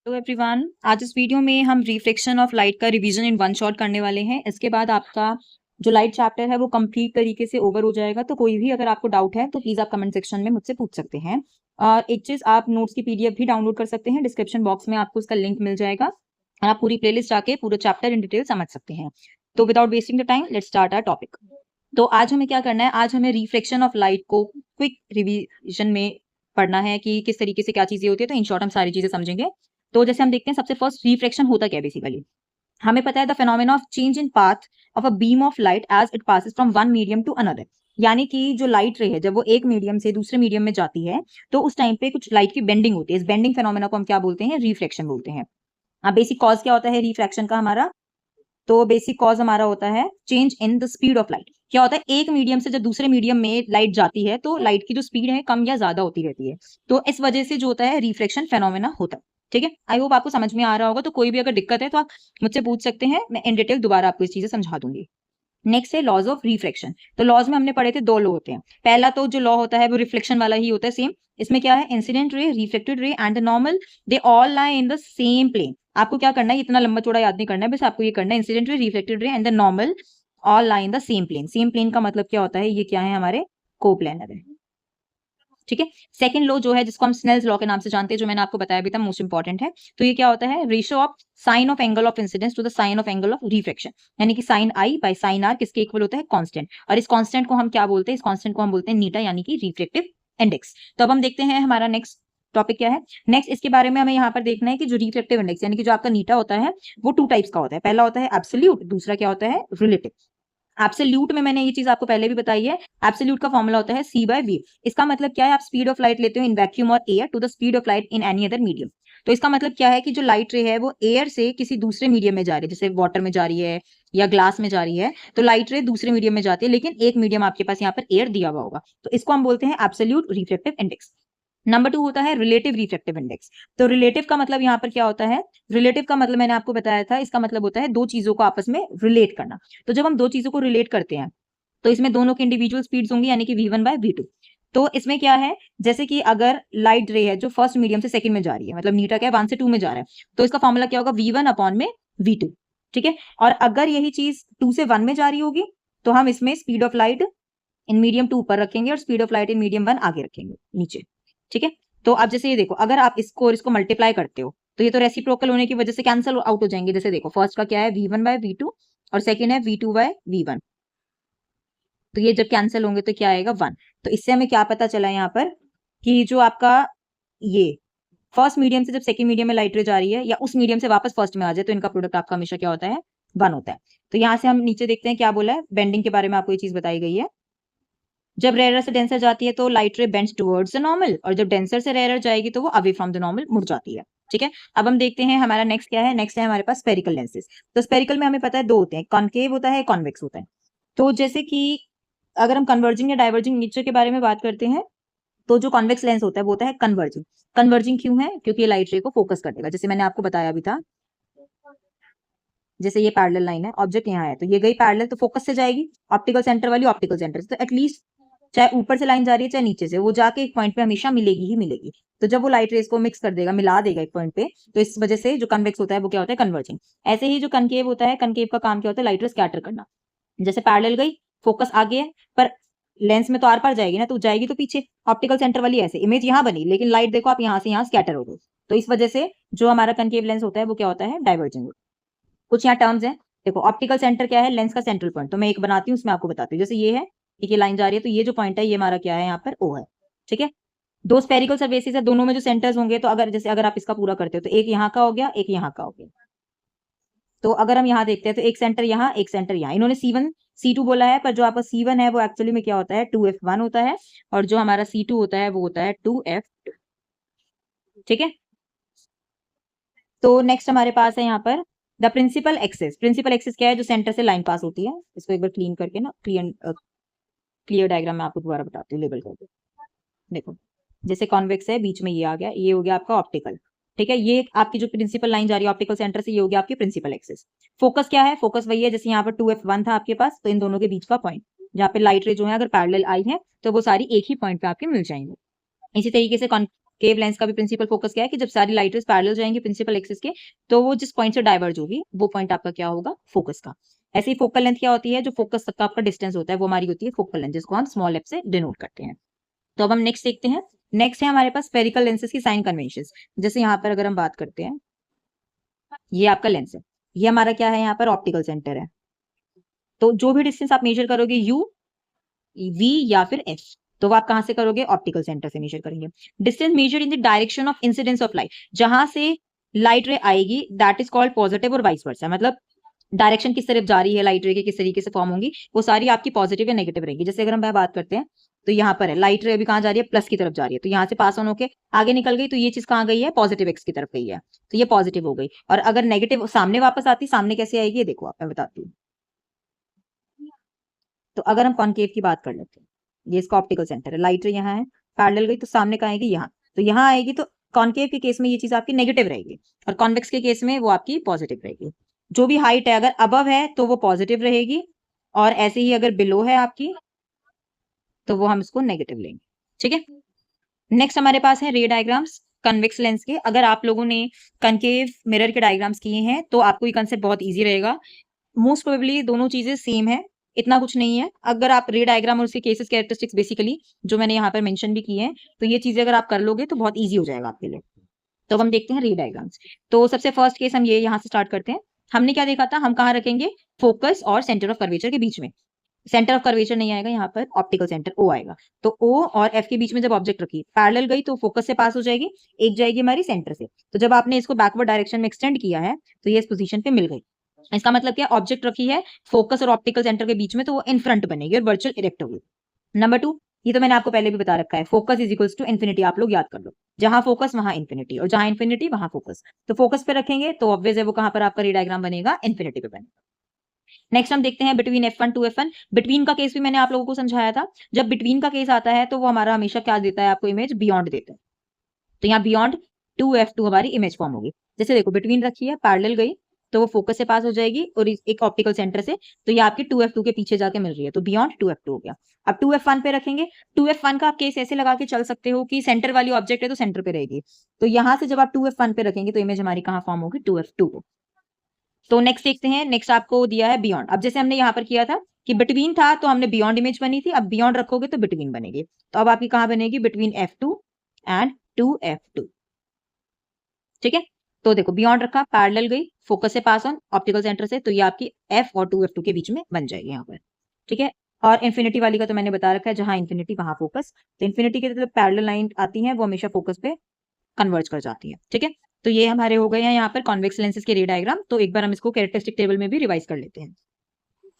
Hello everyone, आज इस video में हम रिफ्लेक्शन ऑफ लाइट का रिवीजन इन वन शॉट करने वाले हैं। इसके बाद आपका जो लाइट चैप्टर है वो कंप्लीट तरीके से ओवर हो जाएगा। तो कोई भी अगर आपको डाउट है तो प्लीज आप कमेंट सेक्शन में मुझसे पूछ सकते हैं। और एक चीज, आप नोट्स की पीडीएफ भी डाउनलोड कर सकते हैं। डिस्क्रिप्शन बॉक्स में आपको उसका लिंक मिल जाएगा और आप पूरी प्लेलिस्ट आके पूरा चैप्टर इन डिटेल समझ सकते हैं। तो without wasting the time, let's start our topic. तो आज हमें क्या करना है, आज हमें रिफ्लेक्शन ऑफ लाइट को क्विक रिवीजन में पढ़ना है कि किस तरीके से क्या चीजें होती है। तो इन शॉर्ट हम सारी चीजें समझेंगे। तो जैसे हम देखते हैं, सबसे फर्स्ट रिफ्लेक्शन होता क्या है बेसिकली। हमें पता है the phenomena of change in path of a beam of light as it passes from one medium to another. यानी कि जो लाइट रे है जब वो एक मीडियम से दूसरे मीडियम में जाती है तो उस टाइम पे कुछ लाइट की बेंडिंग होती है। इस बेंडिंग फेनोमेना को हम क्या बोलते हैं, रिफ्लेक्शन बोलते हैं। अब बेसिक कॉज क्या होता है रिफ्लेक्शन का हमारा, तो बेसिक कॉज हमारा होता है change in the speed of light. क्या होता है, एक मीडियम से जब दूसरे मीडियम में लाइट जाती है तो लाइट की जो स्पीड है कम या ज्यादा होती रहती है। तो इस वजह से जो होता है रिफ्लेक्शन फेनोमेना होता है। ठीक है, आई होप आपको समझ में आ रहा होगा। तो कोई भी अगर दिक्कत है तो आप मुझसे पूछ सकते हैं, मैं इन डिटेल दोबारा आपको इस चीजें समझा दूंगी। नेक्स्ट है लॉज ऑफ रिफ्लेक्शन। तो लॉज में हमने पढ़े थे दो लॉ होते हैं। पहला तो जो लॉ होता है वो रिफ्लेक्शन वाला ही होता है सेम। इसमें क्या है, incident ray, reflected ray and the normal, they all lie in the same plane. आपको क्या करना है, इतना लंबा चौड़ा याद नहीं करना है, बस आपको ये करना है incident ray, reflected ray and the normal all lie in the same plane. Same plane का मतलब क्या होता है, ये क्या है, हमारे कोप्लेनर है। ठीक है। सेकंड लॉ जो है जिसको हम स्नेल्स लॉ के नाम से जानते हैं, जो मैंने आपको बताया भी था, मोस्ट इंपॉर्टेंट है। तो ये क्या होता है, ratio of sine of angle of incidence to the sine of angle of reflection. यानी कि sine i by sine r किसके इक्वल होता है, कांस्टेंट। और इस कांस्टेंट को हम क्या बोलते हैं, इस कांस्टेंट को हम बोलते हैं नीटा, यानी कि रिफ्लेक्टिव इंडेक्स। तो अब हम देखते हैं हमारा नेक्स्ट टॉपिक क्या है। नेक्स्ट इसके बारे में हमें यहाँ पर देखना है कि जो रिफ्लेक्टिव इंडेक्स यानी कि जो आपका नीटा होता है वो टू टाइप्स का होता है। पहला होता है एब्सोल्यूट, दूसरा क्या होता है, रिलेटिव। एब्सोल्यूट में मैंने ये चीज आपको पहले भी बताई है, एब्सोल्यूट का फॉर्मूला होता है c बाय v। इसका मतलब क्या है, आप स्पीड ऑफ लाइट लेते हो इन वैक्यूम और air to the speed of light in any other medium. तो इसका मतलब क्या है कि जो लाइट रे है वो एयर से किसी दूसरे मीडियम में जा रही है, जैसे वाटर में जा रही है या ग्लास में जा रही है, तो लाइट रे दूसरे मीडियम में जाती है, लेकिन एक मीडियम आपके पास यहाँ पर एयर दिया हुआ होगा, तो इसको हम बोलते हैं absolute reflective index. Number two होता है रिलेटिव रिफ्लेक्टिव इंडेक्स। तो रिलेटिव का मतलब यहाँ पर क्या होता है, रिलेटिव का मतलब मैंने आपको बताया था, इसका मतलब होता है दो चीजों को आपस में रिलेट करना। तो जब हम दो चीजों को रिलेट करते हैं तो इसमें दोनों की इंडिविजुअल स्पीड्स होंगी, यानी कि v1 बाय v2। तो इसमें क्या है, जैसे कि अगर लाइट रे है जो फर्स्ट मीडियम से सेकंड में जा रही है, मतलब नीटा क्या है 1 से 2 में जा रहा है, तो इसका फॉर्मूला क्या होगा, v1 अपॉन में v2। ठीक है। और अगर यही चीज 2 से 1 में जा रही होगी तो हम इसमें speed of light in medium 2 ऊपर रखेंगे और speed of light in medium 1 आगे रखेंगे नीचे। ठीक है। तो अब जैसे ये देखो, अगर आप इसको और इसको मल्टीप्लाई करते हो तो ये तो रेसिप्रोकल होने की वजह से कैंसिल आउट हो जाएंगे। जैसे देखो, फर्स्ट का क्या है, v1 बाय v2 और सेकंड है v2 बाय v1। तो ये जब कैंसिल होंगे तो क्या आएगा, 1। तो इससे हमें क्या पता चला यहाँ पर कि जो आपका ये फर्स्ट मीडियम से जब सेकंड मीडियम में लाइट रे जा रही है या उस मीडियम से वापस फर्स्ट में आ जाए तो इनका प्रोडक्ट आपका हमेशा क्या होता है, 1 होता है। तो यहाँ से हम नीचे देखते हैं क्या बोला है, बेंडिंग के बारे में आपको ये चीज बताई गई है। जब रेयर से डेंसर जाती है तो लाइट रे बेंड्स टुवर्ड्स द नॉर्मल, और जब डेंसर से रेयर जाएगी तो वो अवे फ्रॉम द नॉर्मल मुड़ जाती है। ठीक है। अब हम देखते हैं हमारा नेक्स्ट क्या है, नेक्स्ट है हमारे पास स्फेरिकल लेंसेज। तो स्फेरिकल में हमें पता है दो होते हैं, कॉनकेव होता है, कॉन्वेक्स होता है। तो जैसे कि अगर हम कन्वर्जिंग या डाइवर्जिंग नेचर के बारे में बात करते हैं तो जो कॉन्वेक्स लेंस होता है वो होता है कन्वर्जिंग। कन्वर्जिंग क्यों है, क्योंकि ये लाइट रे को फोकस कर देगा, जैसे मैंने आपको बताया भी था। जैसे ये पैरेलल लाइन है, ऑब्जेक्ट यहाँ है तो ये गई पैरेलल, तो फोकस से जाएगी ऑप्टिकल सेंटर वाली ऑप्टिकल सेंटर से, तो एटलीस्ट चाहे ऊपर से लाइन जा रही है चाहे नीचे से, वो जाके एक पॉइंट पे हमेशा मिलेगी ही मिलेगी। तो जब वो लाइट रेस को मिक्स कर देगा, मिला देगा एक पॉइंट पे, तो इस वजह से जो कन्वेक्स होता है वो क्या होता है, कन्वर्जिंग। ऐसे ही जो कनकेव होता है, कनकेव का काम क्या होता है, लाइट रे स्कैटर करना। जैसे पैरेलल गई, फोकस आगे है, पर लेंस में तो आर पार जाएगी ना, तो जाएगी तो पीछे ऑप्टिकल सेंटर वाली। ऐसे इमेज यहाँ बनी लेकिन लाइट देखो आप यहाँ से यहाँ स्कैटर हो गई, तो इस वजह से जो हमारा कनकेव लेंस होता है वो क्या होता है, डाइवर्जिंग। कुछ यहाँ टर्म्स है, देखो ऑप्टिकल सेंटर क्या है, लेंस का सेंट्रल पॉइंट। तो मैं एक बनाती हूँ उसमें आपको बताती हूँ। जैसे ये है, एक ये लाइन जा रही है, तो ये जो पॉइंट है ये हमारा क्या है, यहाँ पर ओ है। ठीक है। दो स्पेरिकल सरफेसेस है, दोनों में जो सेंटर्स होंगे, तो अगर जैसे अगर आप इसका पूरा करते हो तो एक यहाँ का हो गया, एक यहाँ का हो गया। तो अगर हम यहाँ देखते हैं तो एक सेंटर यहाँ, एक सेंटर यहाँ। इन्होंने C1 C2 बोला है, पर जो आपका C1 है वो एक्चुअली में क्या होता है, 2f1 होता है, और जो हमारा C2 होता है वो होता है 2f2। ठीक है। तो नेक्स्ट हमारे पास है यहाँ पर the principal axis. Principal axis क्या है, जो सेंटर से लाइन पास होती है। इसको एक बार क्लीन करके ना, क्लियर डायग्राम में आपको दोबारा बताती हूँ लेबल करके। देखो, जैसे कॉन्वेक्स है, बीच में ये आ गया, ये हो गया आपका ऑप्टिकल। ठीक है। ये आपकी जो प्रिंसिपल लाइन जा रही है ऑप्टिकल सेंटर से, ये हो गया आपकी प्रिंसिपल एक्सिस। फोकस क्या है, फोकस वही है जैसे यहाँ पर 2f1 था आपके पास, तो इन दोनों के बीच का पॉइंट जहाँ पे लाइट रे जो है अगर पैरेलल आई है तो वो सारी एक ही पॉइंट पे आपके मिल जाएंगे। इसी तरीके से कॉनकेव लेंस का भी प्रिंसिपल फोकस क्या है कि जब सारी लाइट रेज पैरेलल जाएंगी प्रिंसिपल एक्सिस के, तो वो जिस पॉइंट से डाइवर्ज होगी वो पॉइंट आपका क्या होगा, फोकस का। ऐसी फोकल लेंथ क्या होती है, जो फोकस तक का आपका डिस्टेंस होता है वो हमारी होती है फोकल लेंथ, जिसको हम स्मॉल एफ से डिनोट करते हैं। तो अब हम नेक्स्ट देखते हैं। नेक्स्ट है हमारे पास स्फेरिकल लेंसेज की साइन कन्वेंशंस। जैसे यहाँ पर अगर हम बात करते हैं, ये आपका लेंस है, ये हमारा क्या है, यहाँ पर ऑप्टिकल सेंटर है। तो जो भी डिस्टेंस आप मेजर करोगे यू, वी या फिर एफ, तो वो आप कहां से करोगे, ऑप्टिकल सेंटर से मेजर करेंगे। Distance measure in the direction of incidence of light, जहां से लाइट रे आएगी दैट इज कॉल्ड पॉजिटिव और वाइस वर्सा, मतलब डायरेक्शन किस तरफ जा रही है लाइट रे की, किस तरीके से फॉर्म होंगी, वो सारी आपकी पॉजिटिव या नेगेटिव रहेगी। जैसे अगर हम बात करते हैं तो यहाँ पर है लाइट रे अभी कहाँ जा रही है, प्लस की तरफ जा रही है, तो यहाँ से पास ऑन होके आगे निकल गई, तो ये चीज कहाँ गई है, पॉजिटिव एक्स की तरफ गई है, तो ये पॉजिटिव हो गई। और अगर नेगेटिव सामने वापस आती, सामने कैसे आएगी ये देखो आप, मैं बताती हूँ। तो अगर हम कॉनकेव की बात कर लेते हैं, ये इसका ऑप्टिकल सेंटर है, लाइट रे यहाँ है, पैरेलल गई तो सामने कहाँ आएगी, यहाँ, तो यहाँ आएगी। तो कॉनकेव के केस में ये चीज आपकी नेगेटिव रहेगी, और कॉन्वेक्स के केस में वो आपकी पॉजिटिव रहेगी। जो भी हाइट है अगर अबव है तो वो पॉजिटिव रहेगी, और ऐसे ही अगर बिलो है आपकी तो वो हम इसको नेगेटिव लेंगे। ठीक है, नेक्स्ट हमारे पास है रे डायग्राम्स कन्वेक्स लेंस के। अगर आप लोगों ने कनकेव मिरर के डायग्राम्स किए हैं तो आपको ये कंसेप्ट बहुत इजी रहेगा। मोस्ट प्रोबेबली दोनों चीजें सेम है, इतना कुछ नहीं है। अगर आप रे डायग्राम और उसके केसेस कैरेक्टरिस्टिक्स बेसिकली जो मैंने यहाँ पर मेंशन भी किए हैं, तो ये चीजें अगर आप कर लोगे तो बहुत इजी हो जाएगा आपके लिए। तो हम देखते हैं रे डायग्राम्स। तो सबसे फर्स्ट केस हम ये यहाँ से स्टार्ट करते हैं। हमने क्या देखा था, हम कहाँ रखेंगे, फोकस और सेंटर ऑफ कर्वेचर के बीच में। सेंटर ऑफ कर्वेचर नहीं आएगा यहाँ पर, ऑप्टिकल सेंटर ओ आएगा। तो ओ और एफ के बीच में जब ऑब्जेक्ट रखी, पैरेलल गई तो फोकस से पास हो जाएगी, एक जाएगी हमारी सेंटर से। तो जब आपने इसको बैकवर्ड डायरेक्शन में एक्सटेंड किया है तो ये इस पोजीशन पे मिल गई। इसका मतलब क्या, ऑब्जेक्ट रखी है फोकस और ऑप्टिकल सेंटर के बीच में, तो वो इन फ्रंट बनेगी और वर्चुअल इरेक्ट होगी। नंबर 2, ये तो मैंने आपको पहले भी बता रखा है, focus is equals to infinity, आप लोग याद कर लो। जहां फोकस वहां इन्फिनिटी, और जहां इन्फिनिटी वहां फोकस। तो फोकस पे रखेंगे तो ऑब्वियस है वो कहां पर आपका रे डायग्राम बनेगा, इन्फिनिटी पे बनेगा। नेक्स्ट हम देखते हैं between F1 to F1। Between का केस भी मैंने आप लोगों को समझाया था। जब बिटवीन का केस आता है तो वो हमारा हमेशा क्या देता है आपको, इमेज बियॉन्ड देता है। तो यहाँ बियॉन्ड 2F2 हमारी इमेज फॉर्म होगी। जैसे देखो बिटवीन रखी है, पैरेलल गई तो वो फोकस से पास हो जाएगी और एक ऑप्टिकल सेंटर से, तो ये आपकी 2F2 के पीछे जाके मिल रही है, तो बियॉन्ड 2F2 हो गया। अब 2F1 पे रखेंगे। 2F1 का आप केस ऐसे लगा के चल सकते हो कि सेंटर वाली ऑब्जेक्ट है तो सेंटर पे रहेगी, तो यहां से जब आप 2F1 पे रखेंगे तो इमेज हमारी कहां फॉर्म होगी, 2F2 को। तो नेक्स्ट देखते हैं, नेक्स्ट आपको दिया है बियॉन्ड। अब जैसे हमने यहाँ पर किया था कि बिटवीन था तो हमने बियॉन्ड इमेज बनी थी, अब बियॉन्ड रखोगे तो बिटवीन बनेगी। तो अब आपकी कहां बनेगी, बिटवीन F2 एंड 2F2। ठीक है, तो देखो बियॉन्ड रखा, पैरेलल गई, फोकस से पास ऑन ऑप्टिकल सेंटर से, तो ये आपकी F और 2F2 के बीच में बन जाएगी यहाँ पर। ठीक है, और इन्फिनिटी वाली का तो मैंने बता रखा है, जहां इन्फिनिटी वहां फोकस। तो इन्फिनिटी के मतलब पैरेलल लाइन आती है वो हमेशा फोकस पे कन्वर्ज कर जाती है। ठीक है, तो ये हमारे हो गए हैं यहाँ पर कॉन्वेक्स लेंसेज के रे डायग्राम। तो एक बार हम इसको कैरेक्टरिस्टिक टेबल में भी रिवाइज कर लेते हैं।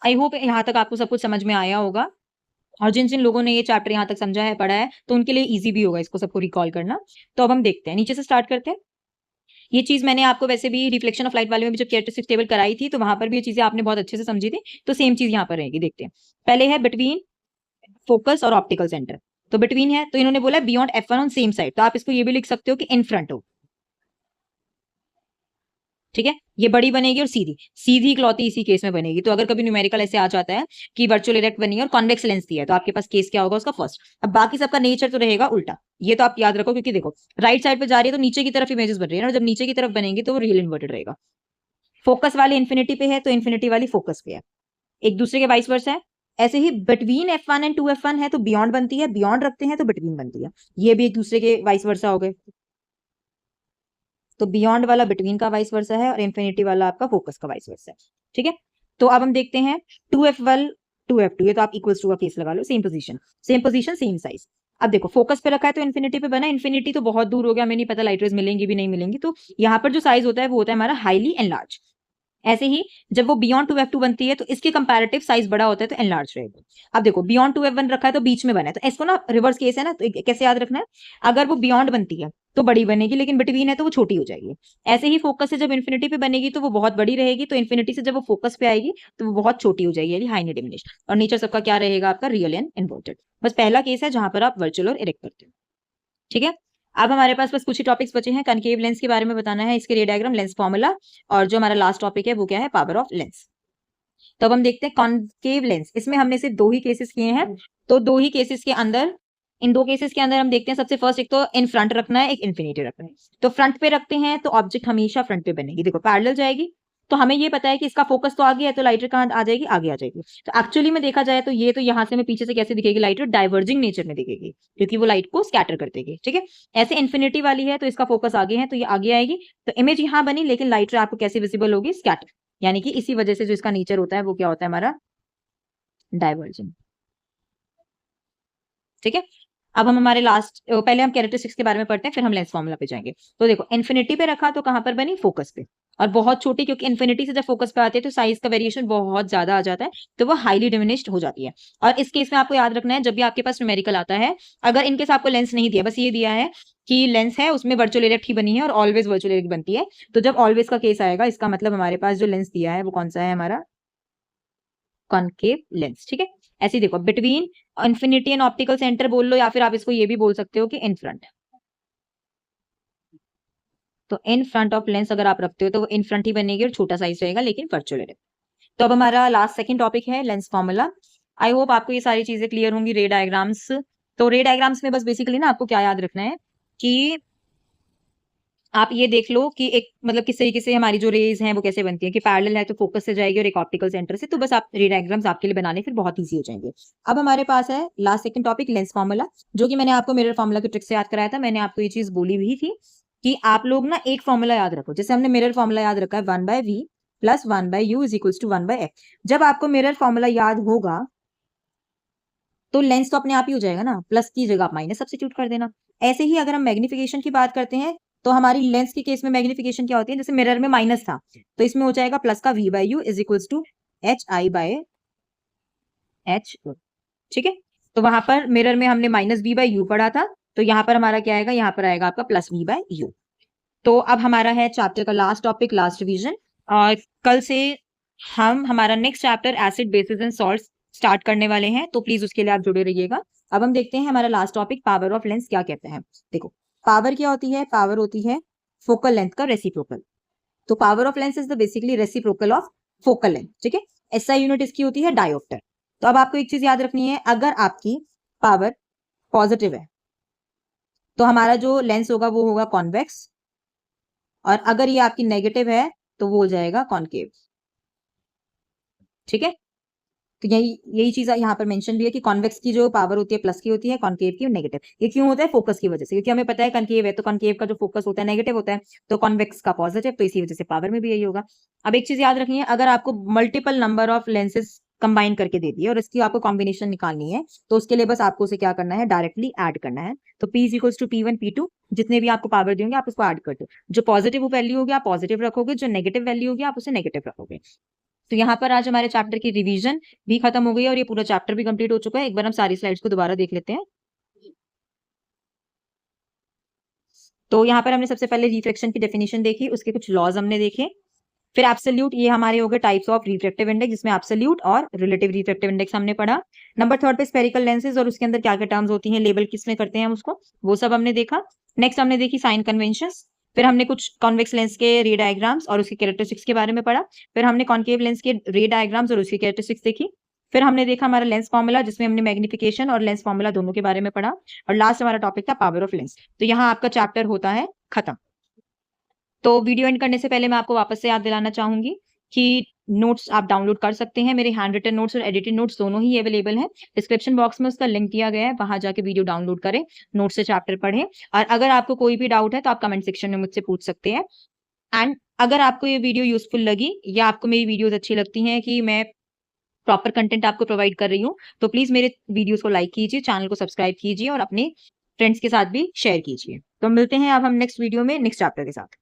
आई होप यहाँ तक आपको सब कुछ समझ में आया होगा, और जिन जिन लोगों ने ये चैप्टर यहाँ तक समझा है, पढ़ा है, तो उनके लिए इजी भी होगा इसको सबको रिकॉल करना। तो अब हम देखते हैं, नीचे से स्टार्ट करते हैं। ये चीज मैंने आपको वैसे भी रिफ्लेक्शन ऑफ लाइट वाले में भी जब कैरेक्टरिस्टिक टेबल कराई थी तो वहां पर भी ये चीजें आपने बहुत अच्छे से समझी थी, तो सेम चीज यहाँ पर रहेगी। देखते हैं, पहले है बिटवीन फोकस और ऑप्टिकल सेंटर। तो बिटवीन है तो इन्होंने बोला beyond F1 on same side, तो आप इसको ये भी लिख सकते हो कि इन फ्रंट हो। ठीक है, ये बड़ी बनेगी और सीधी सीधी इकलौती इसी केस में बनेगी। तो अगर कभी न्यूमेरिकल ऐसे आ जाता है कि वर्चुअल इरेक्ट बनी है और कॉन्वेक्स लेंस दिया है, तो आपके पास केस क्या होगा उसका, फर्स्ट। अब बाकी सबका नेचर तो रहेगा उल्टा, ये तो आप याद रखो, क्योंकि देखो राइट साइड पे जा रही है तो नीचे की तरफ इमेजेस बन रही है ना, और जब नीचे की तरफ बनेंगी तो वो रियल इन्वर्टेड रहेगा। फोकस वाली इन्फिनिटी पे है तो इन्फिनिटी वाली फोकस पे है, एक दूसरे के वाइस वर्सा है। ऐसे ही बिटवीन F1 एंड 2F1 है तो बियॉन्ड बनती है, बियॉन्ड रखते हैं तो बिटवीन बनती है, ये भी एक दूसरे के वाइस वर्सा हो गए। तो बियॉन्ड वाला बिटवीन का वाइस वर्सा है और इन्फिनिटी वाला आपका फोकस का वाइस वर्सा है। ठीक है, तो अब हम देखते हैं 2F1 2F2, ये तो आप इक्वल्स टू का केस लगा लो, सेम पोजीशन सेम साइज। अब देखो फोकस पे रखा है तो इन्फिनिटी पे बना, इन्फिनिटी तो बहुत दूर हो गया, हमें नहीं पता लाइट रेज मिलेंगी भी नहीं मिलेंगी, तो यहाँ पर जो साइज होता है वो होता है हमारा हाईली एनलार्ज। ऐसे ही जब वो बियॉन्ड 2F2 बनती है तो इसके कंपैरेटिव साइज बड़ा होता है तो एनलार्ज रहेगा। अब देखो बियॉन्ड 2F1 रखा है तो बीच में बना है, तो इसको ना रिवर्स केस है ना, तो कैसे याद रखना है, अगर वो बियॉन्ड बनती है तो बड़ी बनेगी, लेकिन बिटवीन है तो वो छोटी हो जाएगी। ऐसे ही फोकस से जब इन्फिनिटी पे बनेगी तो वो बहुत बड़ी रहेगी, तो इन्फिनिटी से जब वो फोकस पे आएगी तो वो बहुत छोटी हो जाएगी, यानी हाईली डिमिनिश्ड। और नेचर सबका क्या रहेगा आपका, रियल एंड इन्वर्टेड। बस पहला केस है जहां पर आप वर्चुअल और इरेक्ट करते हो। ठीक है, अब हमारे पास बस कुछ ही टॉपिक्स बचे हैं। कनकेव लेंस के बारे में बताना है, इसके रे डायग्राम, लेंस फॉर्मूला, और जो हमारा लास्ट टॉपिक है वो क्या है, पावर ऑफ लेंस। तो अब हम देखते हैं कॉनकेव लेंस। इसमें हमने सिर्फ दो ही केसेस किए हैं, तो दो ही केसेस के अंदर इन दो केसेस के अंदर हम देखते हैं सबसे फर्स्ट एक तो इन फ्रंट रखना है, एक इन्फिनिटी रखना है। तो फ्रंट पे रखते हैं तो ऑब्जेक्ट हमेशा फ्रंट पे बनेगी। देखो पैरेलल जाएगी तो हमें ये पता है कि इसका फोकस तो आगे है, तो लाइटर कहाँ आ जाएगी, आगे आ जाएगी। तो एक्चुअली में देखा जाए तो ये तो यहाँ से मैं पीछे से कैसे दिखेगी लाइटर, डाइवर्जिंग नेचर में दिखेगी, क्योंकि वो लाइट को स्कैटर कर देगी। ठीक है, ऐसे इन्फिनिटी वाली है तो इसका फोकस आगे है तो ये आगे आएगी, तो इमेज यहाँ बनी, लेकिन लाइटर आपको कैसे विजिबल होगी, स्कैटर, यानी कि इसी वजह से जो इसका नेचर होता है वो क्या होता है हमारा, डाइवर्जिंग। ठीक है, अब हम हमारे लास्ट, पहले हम कैरेक्टरिस्टिक्स के बारे में पढ़ते हैं, फिर हम लेंस फॉर्मूला पे जाएंगे। तो देखो इन्फिनिटी पे रखा तो कहां पर बनी, फोकस पे, और बहुत छोटी, क्योंकि इन्फिनिटी से जब फोकस पे आती है तो साइज का वेरिएशन बहुत ज्यादा आ जाता है, तो वो हाईली डिमिनिश्ड हो जाती है। और इस केस में आपको याद रखना है, जब भी आपके पास न्यूमेरिकल आता है, अगर इनकेस आपको लेंस नहीं दिया, बस ये दिया है कि लेंस है उसमें वर्चुअल एरिया ही बनी है और ऑलवेज वर्चुअल एरिया बनती है, तो जब ऑलवेज का केस आएगा इसका मतलब हमारे पास जो लेंस दिया है वो कौन सा है, हमारा कॉनकेव लेंस। ठीक है, ऐसे ही देखो between infinity and optical centre बोल लो, या फिर आप इसको ये भी बोल सकते हो कि इन फ्रंट। तो इन फ्रंट ऑफ लेंस अगर आप रखते हो तो वो इन फ्रंट ही बनेगी और छोटा साइज रहेगा, लेकिन वर्चुअल है। तो अब हमारा लास्ट सेकंड टॉपिक है लेंस फॉर्मूला। आई होप आपको ये सारी चीजें क्लियर होंगी। रे डायग्राम्स, तो रे डायग्राम्स में बस बेसिकली ना आपको क्या याद रखना है कि आप ये देख लो कि एक मतलब किस तरीके से हमारी जो रेज हैं वो कैसे बनती है, कि पैरेलल है तो फोकस से जाएगी और एक ऑप्टिकल सेंटर से, तो बस आप रे डायग्राम्स आपके लिए बनाने फिर बहुत ईजी हो जाएंगे। अब हमारे पास है last second topic lens formula, जो कि मैंने आपको मिरर फॉर्मूला की ट्रिक से याद कराया था। मैंने आपको ये चीज बोली भी थी कि आप लोग ना एक फॉर्मूला याद रखो, जैसे हमने मिरर फॉर्मूला याद रखा है 1/v + 1/u = 1/f। जब आपको मिरर फॉर्मूला याद होगा तो लेंस तो अपने आप ही हो जाएगा ना, प्लस की जगह आप माइनस सब्स्टिट्यूट कर देना। ऐसे ही अगर हम मैग्निफिकेशन की बात करते हैं तो हमारी लेंस के केस में मैग्निफिकेशन क्या होती है, जैसे मिरर में माइनस था तो इसमें हो जाएगा प्लस का v/u = hi/h। ठीक है, तो वहां पर मिरर में हमने -v/u पढ़ा था, तो यहाँ पर हमारा क्या आएगा, यहाँ पर आएगा आपका +v/u। तो अब हमारा है चैप्टर का लास्ट टॉपिक, लास्ट रिवीजन, और कल से हम हमारा next chapter acid basis and salts start करने वाले हैं, तो प्लीज उसके लिए आप जुड़े रहिएगा। अब हम देखते हैं हमारा last topic power of lens क्या कहते हैं। देखो पावर क्या होती है, पावर होती है फोकल लेंथ का रेसिप्रोकल। तो power of lens is the basically reciprocal of focal length. ठीक है, एसआई यूनिट इसकी होती है डायोप्टर। तो अब आपको एक चीज याद रखनी है, अगर आपकी पावर पॉजिटिव है तो हमारा जो लेंस होगा वो होगा कॉन्वेक्स, और अगर ये आपकी नेगेटिव है तो वो हो जाएगा कॉनकेव। ठीक है, तो यही चीज यहाँ पर मेंशन भी है कि कॉन्वेक्स की जो पावर होती है प्लस की होती है, कॉनकेव की नेगेटिव। ये क्यों होता है, फोकस की वजह से, क्योंकि हमें पता है कॉनकेव है तो कॉनकेव का जो फोकस होता है नेगेटिव होता है, तो कॉन्वेक्स का पॉजिटिव, तो इसी वजह से पावर में भी यही होगा। अब एक चीज याद रखनी है, अगर आपको multiple number of lenses combine करके दे दी है और इसकी आपको कॉम्बिनेशन निकालनी है, तो उसके लिए बस आपको उसे क्या करना है, डायरेक्टली ऐड करना है। तो P = P1 P2, जितने भी आपको पावर देंगे आप उसको ऐड कर दो। जो पॉजिटिव वैल्यू होगी आप पॉजिटिव रखोगे, जो नेगेटिव वैल्यू होगी आप उसे नेगेटिव रखोगे। तो यहाँ पर आज हमारे चैप्टर की रिवीजन भी खत्म हो गई और ये पूरा चैप्टर भी कंप्लीट हो चुका है। एक बार हम सारी स्लाइड्स को दोबारा देख लेते हैं। तो यहाँ पर हमने सबसे पहले रिफ्लेक्शन की डेफिनेशन देखी, उसके कुछ लॉज हमने देखे, फिर एब्सोल्यूट, ये हमारे हो गए टाइप्स ऑफ रिफ्रैक्टिव इंडेक्स, जिसमें एब्सोल्यूट और रिलेटिव रिफ्रैक्टिव इंडेक्स हमने पढ़ा। नंबर 3 पे स्फेरिकल लेंसेज और उसके अंदर क्या क्या टर्म्स होती हैं, लेबल किसमें करते हैं हम उसको, वो सब हमने देखा। नेक्स्ट हमने देखी साइन कन्वेंशंस, फिर हमने कुछ कॉन्वेक्स लेंस के रे डायग्राम्स और उसकी कैरेक्टरिस्टिक्स के बारे में पढ़ा, फिर हमने कॉन्केव लेंस के रे डायग्राम्स और उसकी कैरेक्टरिस्टिक्स देखी, फिर हमने देखा हमारा लेंस फॉर्मूला, जिसमें हमने मैग्निफिकेशन और लेंस फॉर्मूला दोनों के बारे में पढ़ा, और लास्ट हमारा टॉपिक था पावर ऑफ लेंस। तो यहाँ आपका चैप्टर होता है खत्म। तो वीडियो एंड करने से पहले मैं आपको वापस से याद दिलाना चाहूंगी कि नोट्स आप डाउनलोड कर सकते हैं, मेरे हैंड रिटन नोट्स और एडिटेड नोट्स दोनों ही अवेलेबल हैं। डिस्क्रिप्शन बॉक्स में उसका लिंक दिया गया है, वहां जाके वीडियो डाउनलोड करें, नोट्स से चैप्टर पढ़ें, और अगर आपको कोई भी डाउट है तो आप कमेंट सेक्शन में मुझसे पूछ सकते हैं। एंड अगर आपको ये वीडियो यूजफुल लगी या आपको मेरी वीडियोज अच्छी लगती हैं कि मैं प्रॉपर कंटेंट आपको प्रोवाइड कर रही हूँ, तो प्लीज मेरे वीडियोज को लाइक कीजिए, चैनल को सब्सक्राइब कीजिए और अपने फ्रेंड्स के साथ भी शेयर कीजिए। तो मिलते हैं अब हम नेक्स्ट वीडियो में नेक्स्ट चैप्टर के साथ।